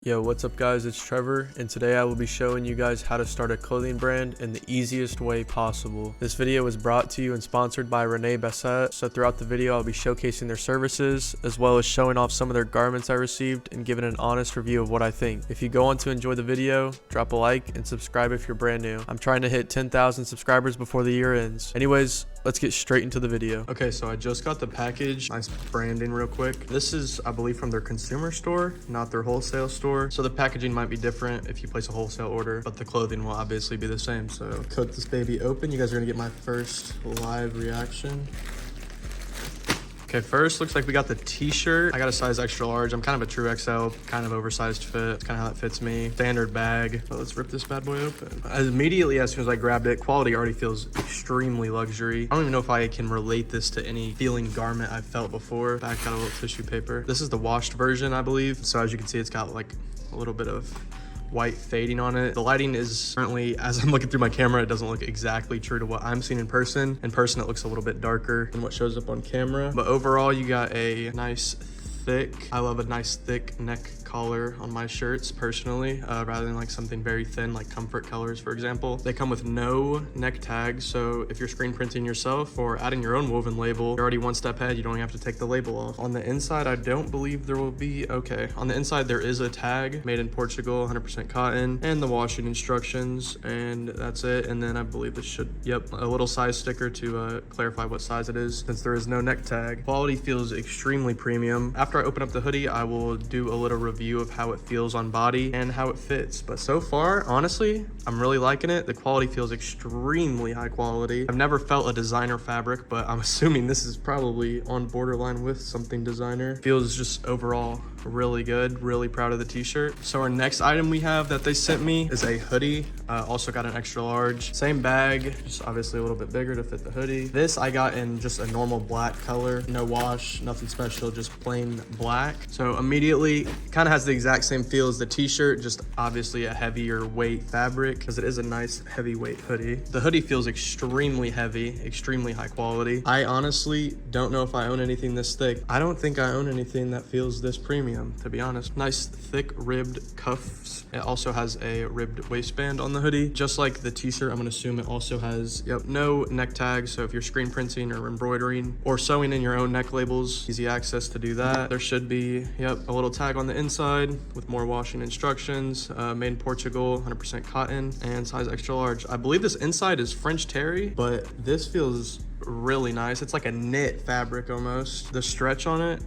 Yo, what's up guys, it's Trevor, and today I will be showing you guys how to start a clothing brand in the easiest way possible. This video is brought to you and sponsored by Rene Bassett, so throughout the video I'll be showcasing their services, as well as showing off some of their garments I received and giving an honest review of what I think. If you go on to enjoy the video, drop a like and subscribe if you're brand new. I'm trying to hit 10,000 subscribers before the year ends. Anyways, let's get straight into the video. Okay, so I just got the package. Nice branding real quick. This is, I believe, from their consumer store, not their wholesale store. So the packaging might be different if you place a wholesale order, but the clothing will obviously be the same. So cut this baby open. You guys are gonna get my first live reaction. Okay, first looks like we got the t-shirt. I got a size extra large. I'm kind of a true XL, kind of oversized fit. It's kind of how it fits me. Standard bag. So let's rip this bad boy open. Immediately as soon as I grabbed it, quality already feels extremely luxury. I don't even know if I can relate this to any feeling garment I've felt before. Back got a little tissue paper. This is the washed version, I believe. So as you can see, it's got like a little bit of white fading on it. The lighting is currently, as I'm looking through my camera, it doesn't look exactly true to what I'm seeing in person. In person, it looks a little bit darker than what shows up on camera. But overall, you got a nice thick, I love a nice thick neck collar on my shirts personally, rather than like something very thin like comfort colors, for example. They come with no neck tags, so if you're screen printing yourself or adding your own woven label, you're already one step ahead. You don't even have to take the label off. On the inside, I don't believe there will be, okay, on the inside there is a tag, made in Portugal, 100% cotton, and the washing instructions, and that's it. And then I believe this should, yep, a little size sticker to clarify what size it is, since there is no neck tag. Quality feels extremely premium. After I open up the hoodie, I will do a little review of how it feels on body and how it fits. But so far, honestly, I'm really liking it. The quality feels extremely high quality. I've never felt a designer fabric, but I'm assuming this is probably on borderline with something designer. Feels just overall really good. Really proud of the t-shirt. So our next item we have that they sent me is a hoodie. Also got an extra large. Same bag, just obviously a little bit bigger to fit the hoodie. This I got in just a normal black color. No wash, nothing special, just plain black. So immediately kind of has the exact same feel as the t-shirt, just obviously a heavier weight fabric because it is a nice heavyweight hoodie. The hoodie feels extremely heavy, extremely high quality. I honestly don't know if I own anything this thick. I don't think I own anything that feels this premium, to be honest. Nice thick ribbed cuffs. It also has a ribbed waistband on the hoodie. Just like the t-shirt, I'm gonna assume it also has, yep, no neck tags. So if you're screen printing or embroidering or sewing in your own neck labels, easy access to do that. There should be, yep, a little tag on the inside with more washing instructions. Made in Portugal, 100% cotton, and size extra large. I believe this inside is French terry, but this feels really nice. It's like a knit fabric almost. The stretch on it,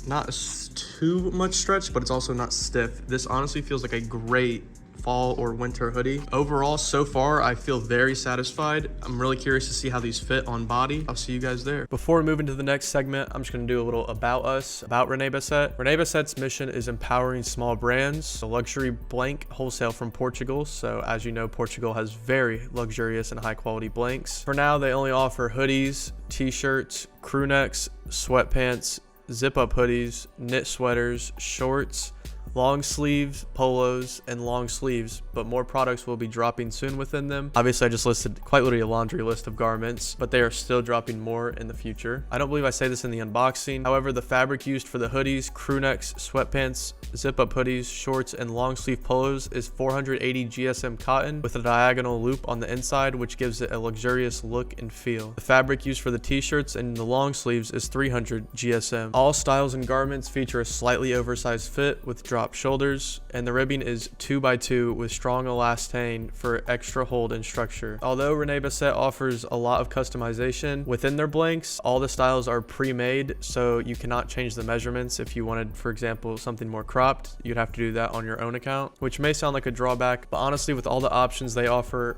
not too much stretch, but it's also not stiff. This honestly feels like a great fall or winter hoodie. Overall, so far, I feel very satisfied. I'm really curious to see how these fit on body. I'll see you guys there. Before moving to the next segment, I'm just gonna do a little about us, about Rene Bassett. Rene Bassett's mission is empowering small brands, a luxury blank wholesale from Portugal. So as you know, Portugal has very luxurious and high quality blanks. For now, they only offer hoodies, t-shirts, crew necks, sweatpants, zip up hoodies, knit sweaters, shorts, long sleeves, polos, and long sleeves, but more products will be dropping soon within them. Obviously, I just listed quite literally a laundry list of garments, but they are still dropping more in the future. I don't believe I say this in the unboxing. However, the fabric used for the hoodies, crew necks, sweatpants, zip-up hoodies, shorts, and long sleeve polos is 480 GSM cotton with a diagonal loop on the inside, which gives it a luxurious look and feel. The fabric used for the t-shirts and the long sleeves is 300 GSM. All styles and garments feature a slightly oversized fit with drop shoulders, and the ribbing is 2x2 with strong elastane for extra hold and structure. Although Rene Bassett offers a lot of customization within their blanks, all the styles are pre-made, so you cannot change the measurements. If you wanted, for example, something more cropped, you'd have to do that on your own account, which may sound like a drawback, but honestly, with all the options they offer,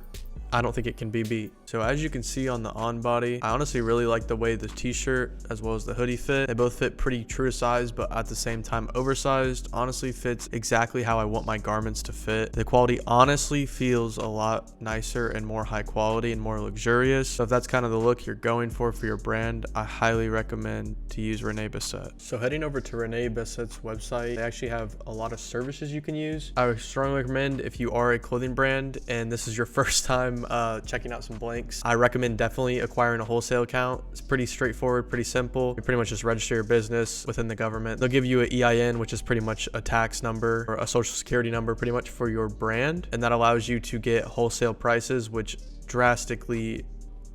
I don't think it can be beat. So as you can see on the on body, I honestly really like the way the t-shirt as well as the hoodie fit. They both fit pretty true to size, but at the same time oversized. Honestly fits exactly how I want my garments to fit. The quality honestly feels a lot nicer and more high quality and more luxurious. So if that's kind of the look you're going for your brand, I highly recommend to use Rene Bassett. So heading over to Rene Bassett's website, they actually have a lot of services you can use. I would strongly recommend if you are a clothing brand and this is your first time time checking out some blanks, I recommend definitely acquiring a wholesale account. It's pretty straightforward, pretty simple. You pretty much just register your business within the government. They'll give you an EIN, which is pretty much a tax number or a social security number pretty much for your brand. And that allows you to get wholesale prices, which drastically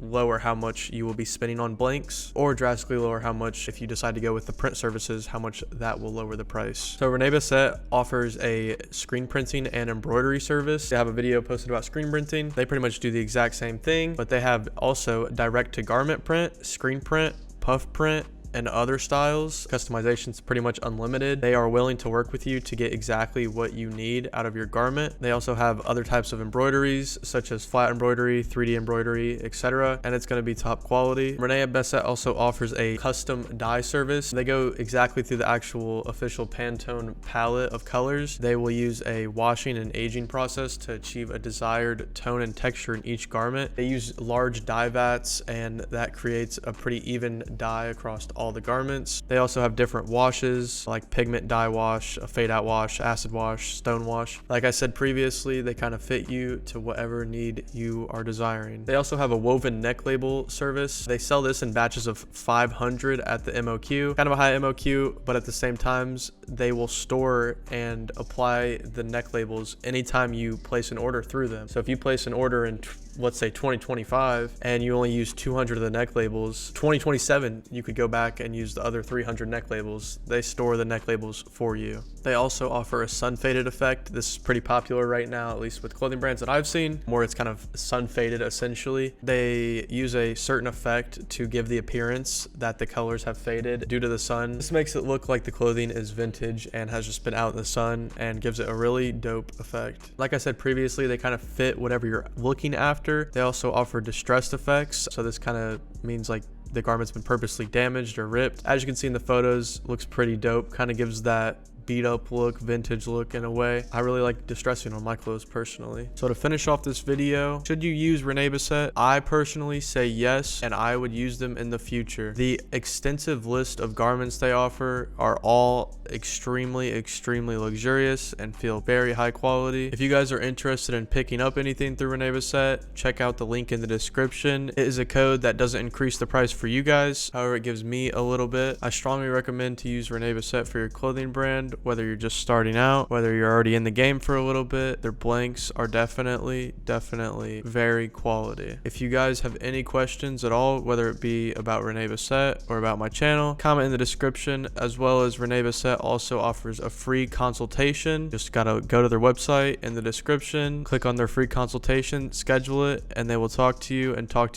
lower how much you will be spending on blanks, or drastically lower how much, if you decide to go with the print services, how much that will lower the price. So Renee Bassett offers a screen printing and embroidery service. They have a video posted about screen printing. They pretty much do the exact same thing, but they have also direct to garment print, screen print, puff print, and other styles. Customization's pretty much unlimited. They are willing to work with you to get exactly what you need out of your garment. They also have other types of embroideries, such as flat embroidery, 3D embroidery, etc., and it's going to be top quality. Renee Bassett also offers a custom dye service. They go exactly through the actual official Pantone palette of colors. They will use a washing and aging process to achieve a desired tone and texture in each garment. They use large dye vats, and that creates a pretty even dye across all the garments. They also have different washes like pigment dye wash, a fade out wash, acid wash, stone wash. Like I said previously, they kind of fit you to whatever need you are desiring. They also have a woven neck label service. They sell this in batches of 500 at the MOQ, kind of a high MOQ, but at the same times they will store and apply the neck labels anytime you place an order through them. So if you place an order in let's say 2025 and you only use 200 of the neck labels, 2027 you could go back and use the other 300 neck labels. They store the neck labels for you. They also offer a sun faded effect. This is pretty popular right now, at least with clothing brands that I've seen, where it's kind of sun faded essentially. They use a certain effect to give the appearance that the colors have faded due to the sun. This makes it look like the clothing is vintage and has just been out in the sun and gives it a really dope effect. Like I said previously, they kind of fit whatever you're looking after. They also offer distressed effects. So this kind of means like the garment's been purposely damaged or ripped. As you can see in the photos, looks pretty dope. Kind of gives that beat up look, vintage look in a way. I really like distressing on my clothes personally. So to finish off this video, should you use Rene Bassett? I personally say yes, and I would use them in the future. The extensive list of garments they offer are all extremely luxurious and feel very high quality. If you guys are interested in picking up anything through Rene Bassett, check out the link in the description. It is a code that doesn't increase the price for you guys, however it gives me a little bit. I strongly recommend to use Rene Bassett for your clothing brand, whether you're just starting out, whether you're already in the game for a little bit. Their blanks are definitely very quality. If you guys have any questions at all, whether it be about Rene Bassett or about my channel, comment in the description. As well as Rene Bassett also offers a free consultation. Just gotta go to their website in the description, click on their free consultation, schedule it, and they will talk to you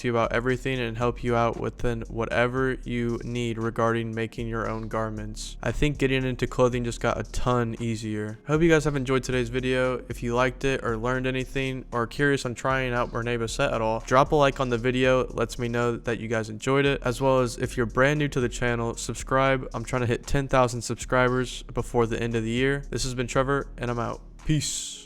about everything and help you out within whatever you need regarding making your own garments. I think getting into clothing just got a ton easier. I hope you guys have enjoyed today's video. If you liked it or learned anything or are curious on trying out Rene Bassett at all, drop a like on the video. It lets me know that you guys enjoyed it. As well as if you're brand new to the channel, subscribe. I'm trying to hit 10,000 subscribers before the end of the year. This has been Trevor, and I'm out. Peace.